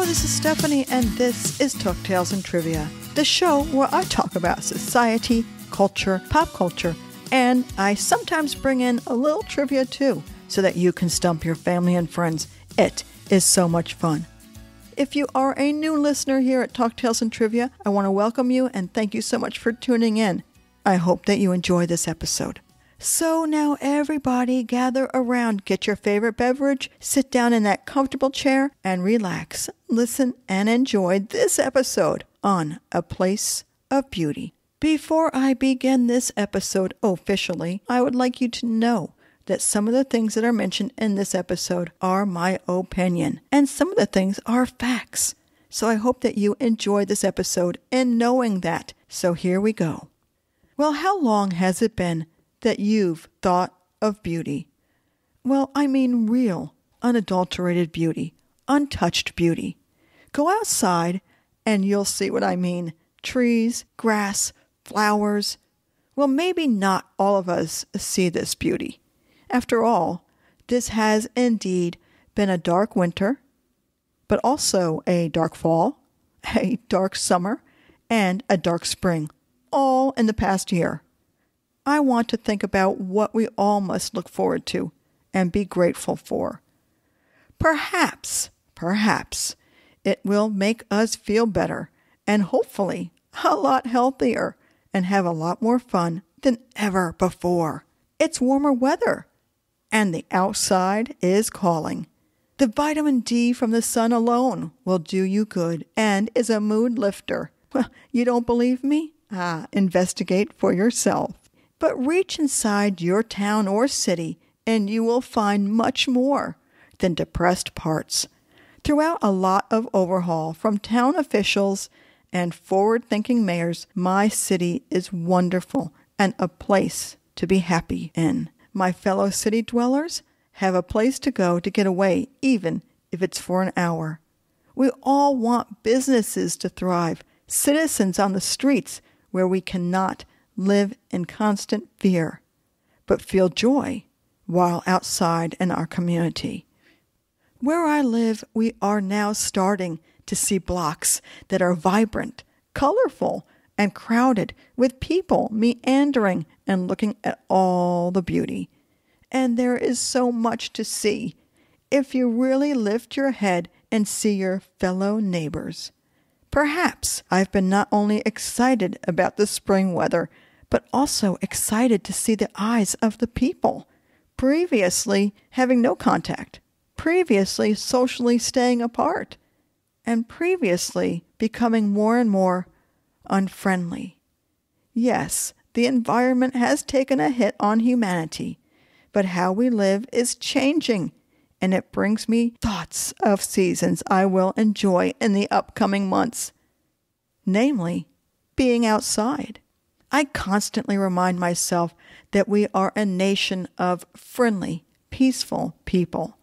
this is Stephanie, and this is Talk Tales and Trivia, the show where I talk about society, culture, pop culture, and I sometimes bring in a little trivia too, so that you can stump your family and friends. It is so much fun. If you are a new listener here at Talk Tales and Trivia, I want to welcome you and thank you so much for tuning in. I hope that you enjoy this episode. So now everybody gather around, get your favorite beverage, sit down in that comfortable chair, and relax, listen, and enjoy this episode on A Place of Beauty. Before I begin this episode officially, I would like you to know that some of the things that are mentioned in this episode are my opinion, and some of the things are facts. So I hope that you enjoy this episode in knowing that. So here we go. Well, how long has it been that you've thought of beauty? Well, I mean real, unadulterated beauty, untouched beauty. Go outside and you'll see what I mean. Trees, grass, flowers. Well, maybe not all of us see this beauty. After all, this has indeed been a dark winter, but also a dark fall, a dark summer, and a dark spring, all in the past year. I want to think about what we all must look forward to and be grateful for. Perhaps it will make us feel better and hopefully a lot healthier and have a lot more fun than ever before. It's warmer weather and the outside is calling. The vitamin D from the sun alone will do you good and is a mood lifter. Well, you don't believe me? Investigate for yourself. But reach inside your town or city and you will find much more than depressed parts. Throughout a lot of overhaul from town officials and forward-thinking mayors, my city is wonderful and a place to be happy in. My fellow city dwellers have a place to go to get away, even if it's for an hour. We all want businesses to thrive, citizens on the streets where we cannot live in constant fear, but feel joy while outside in our community. Where I live, we are now starting to see blocks that are vibrant, colorful, and crowded with people meandering and looking at all the beauty. And there is so much to see if you really lift your head and see your fellow neighbors. Perhaps I've been not only excited about the spring weather, but also excited to see the eyes of the people, previously having no contact, previously socially staying apart, and previously becoming more and more unfriendly. Yes, the environment has taken a hit on humanity, but how we live is changing, and it brings me thoughts of seasons I will enjoy in the upcoming months, namely, being outside. I constantly remind myself that we are a nation of friendly, peaceful people.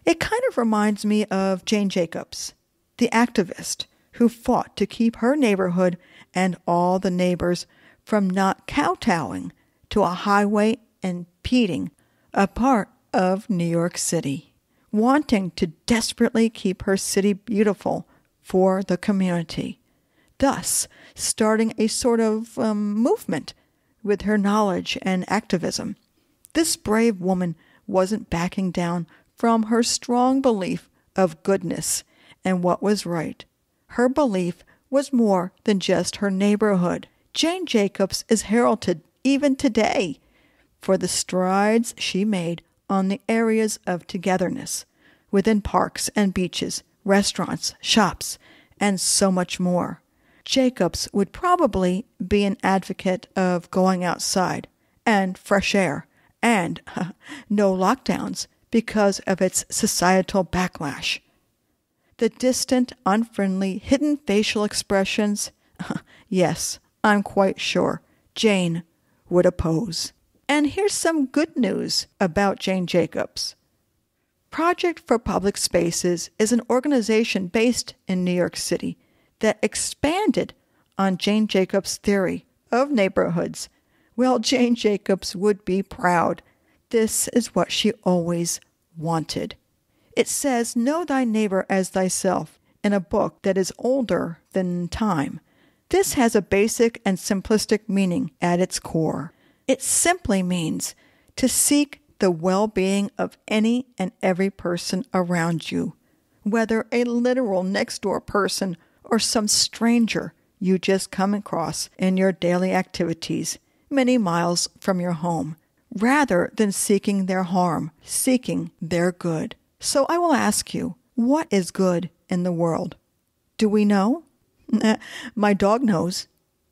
It kind of reminds me of Jane Jacobs, the activist who fought to keep her neighborhood and all the neighbors from not kowtowing to a highway impeding a part of New York City, wanting to desperately keep her city beautiful for the community, thus starting a sort of movement with her knowledge and activism. This brave woman wasn't backing down from her strong belief of goodness and what was right. Her belief was more than just her neighborhood. Jane Jacobs is heralded even today for the strides she made on the areas of togetherness within parks and beaches, restaurants, shops, and so much more. Jacobs would probably be an advocate of going outside and fresh air and no lockdowns because of its societal backlash. The distant, unfriendly, hidden facial expressions, yes, I'm quite sure Jane would oppose. And here's some good news about Jane Jacobs. Project for Public Spaces is an organization based in New York City that expanded on Jane Jacobs' theory of neighborhoods. Well, Jane Jacobs would be proud. This is what she always wanted. It says, "Know thy neighbor as thyself," in a book that is older than time. This has a basic and simplistic meaning at its core. It simply means to seek the well-being of any and every person around you, whether a literal next-door person or some stranger you just come across in your daily activities many miles from your home, rather than seeking their harm, seeking their good. So I will ask you, what is good in the world? Do we know? My dog knows.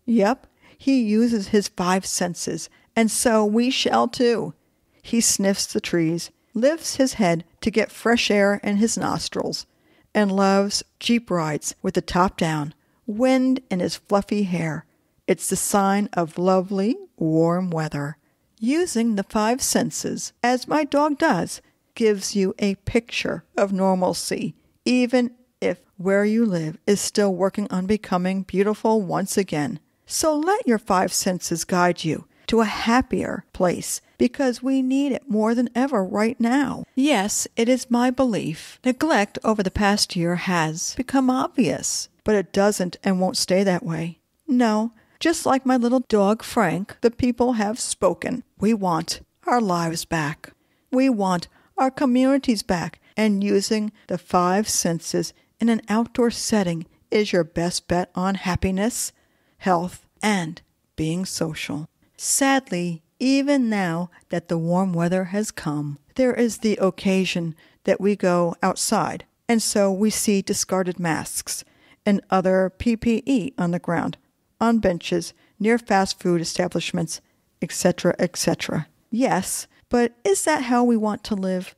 Yep, he uses his 5 senses, and so we shall too. He sniffs the trees, lifts his head to get fresh air in his nostrils, and loves Jeep rides with the top down, wind in his fluffy hair. It's the sign of lovely, warm weather. Using the 5 senses, as my dog does, gives you a picture of normalcy, even if where you live is still working on becoming beautiful once again. So let your 5 senses guide you to a happier place, because we need it more than ever right now. Yes, it is my belief neglect over the past year has become obvious, but it doesn't and won't stay that way. No, just like my little dog Frank, the people have spoken. We want our lives back. We want our communities back, and using the 5 senses in an outdoor setting is your best bet on happiness, health, and being social. Sadly, even now that the warm weather has come, there is the occasion that we go outside, and so we see discarded masks and other PPE on the ground, on benches, near fast food establishments, etc., etc. Yes, but is that how we want to live?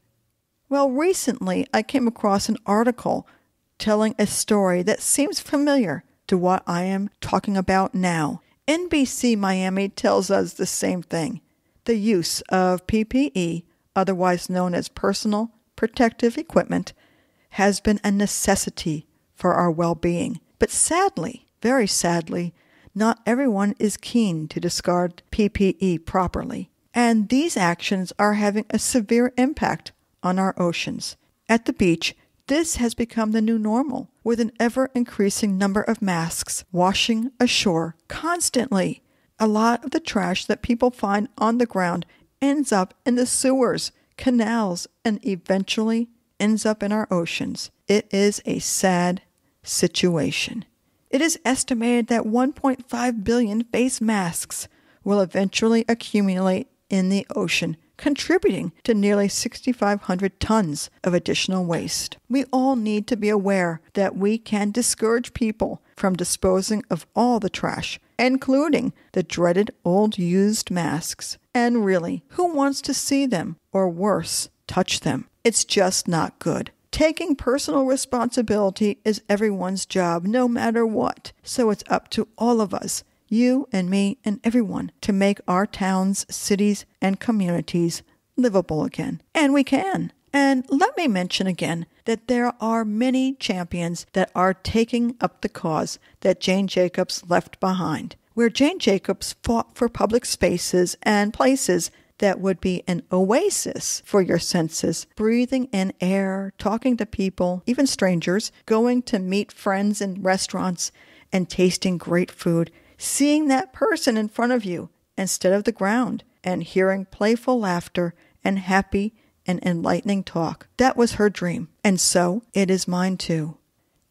Well, recently I came across an article telling a story that seems familiar to what I am talking about now. NBC Miami tells us the same thing. The use of PPE, otherwise known as personal protective equipment, has been a necessity for our well-being. But sadly, very sadly, not everyone is keen to discard PPE properly. And these actions are having a severe impact on our oceans. At the beach, this has become the new normal, with an ever-increasing number of masks washing ashore constantly. A lot of the trash that people find on the ground ends up in the sewers, canals, and eventually ends up in our oceans. It is a sad situation. It is estimated that 1.5 billion face masks will eventually accumulate in the ocean, contributing to nearly 6,500 tons of additional waste. We all need to be aware that we can discourage people from disposing of all the trash, including the dreaded old used masks. And really, who wants to see them, or worse, touch them? It's just not good. Taking personal responsibility is everyone's job, no matter what. So it's up to all of us, you and me and everyone, to make our towns, cities, and communities livable again. And we can. And let me mention again that there are many champions that are taking up the cause that Jane Jacobs left behind, where Jane Jacobs fought for public spaces and places that would be an oasis for your senses, breathing in air, talking to people, even strangers, going to meet friends in restaurants, and tasting great food, seeing that person in front of you instead of the ground, and hearing playful laughter and happy and enlightening talk. That was her dream, and so it is mine too.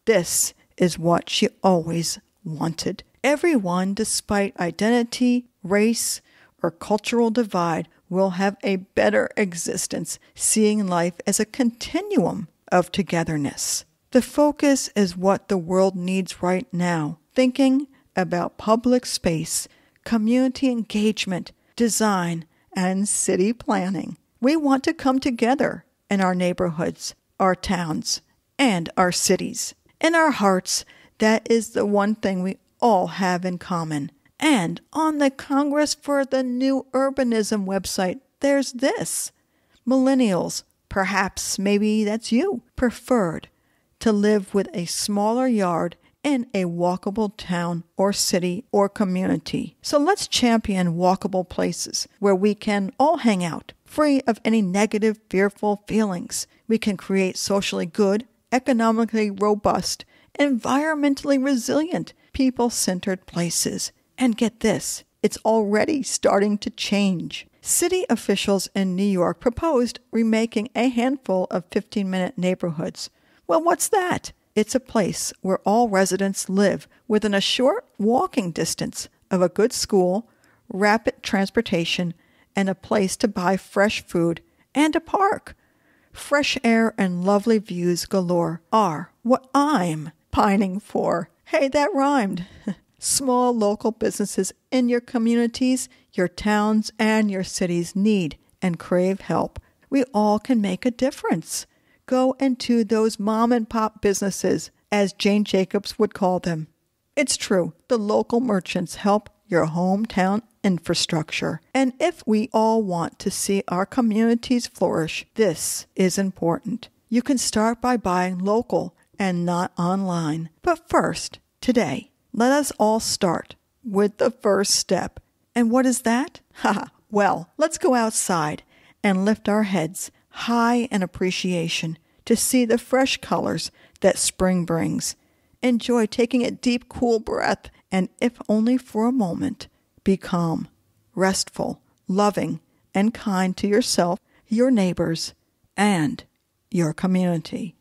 This is what she always wanted. Everyone, despite identity, race, or cultural divide, will have a better existence, seeing life as a continuum of togetherness. The focus is what the world needs right now, thinking about public space, community engagement, design, and city planning. We want to come together in our neighborhoods, our towns, and our cities. In our hearts, that is the one thing we all have in common. And on the Congress for the New Urbanism website, there's this. Millennials, perhaps maybe that's you, preferred to live with a smaller yard in a walkable town or city or community. So let's champion walkable places where we can all hang out, free of any negative, fearful feelings. We can create socially good, economically robust, environmentally resilient, people-centered places. And get this, it's already starting to change. City officials in New York proposed remaking a handful of 15-minute neighborhoods. Well, what's that? It's a place where all residents live within a short walking distance of a good school, rapid transportation, and a place to buy fresh food and a park. Fresh air and lovely views galore are what I'm pining for. Hey, that rhymed. Small local businesses in your communities, your towns, and your cities need and crave help. We all can make a difference. Go into those mom and pop businesses, as Jane Jacobs would call them. It's true, the local merchants help your hometown infrastructure. And if we all want to see our communities flourish, this is important. You can start by buying local and not online. But first, today, let us all start with the first step. And what is that? Well, let's go outside and lift our heads high in appreciation to see the fresh colors that spring brings. Enjoy taking a deep, cool breath, and if only for a moment, be calm, restful, loving, and kind to yourself, your neighbors, and your community.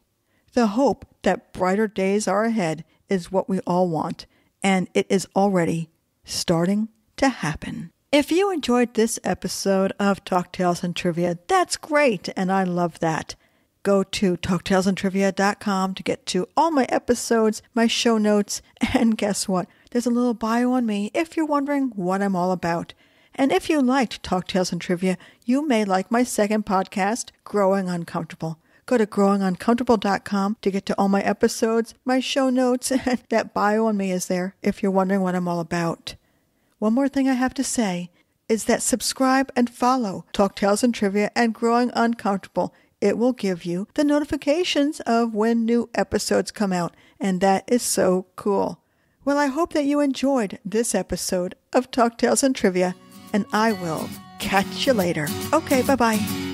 The hope that brighter days are ahead is what we all want, and it is already starting to happen. If you enjoyed this episode of Talk Tales and Trivia, that's great, and I love that. Go to talktalesandtrivia.com to get to all my episodes, my show notes, and guess what? There's a little bio on me if you're wondering what I'm all about. And if you liked Talk Tales and Trivia, you may like my second podcast, Growing Uncomfortable. Go to growinguncomfortable.com to get to all my episodes, my show notes, and that bio on me is there if you're wondering what I'm all about. One more thing I have to say is that subscribe and follow Talk Tales and Trivia and Growing Uncomfortable. It will give you the notifications of when new episodes come out, and that is so cool. Well, I hope that you enjoyed this episode of Talk Tales and Trivia, and I will catch you later. Okay, bye-bye.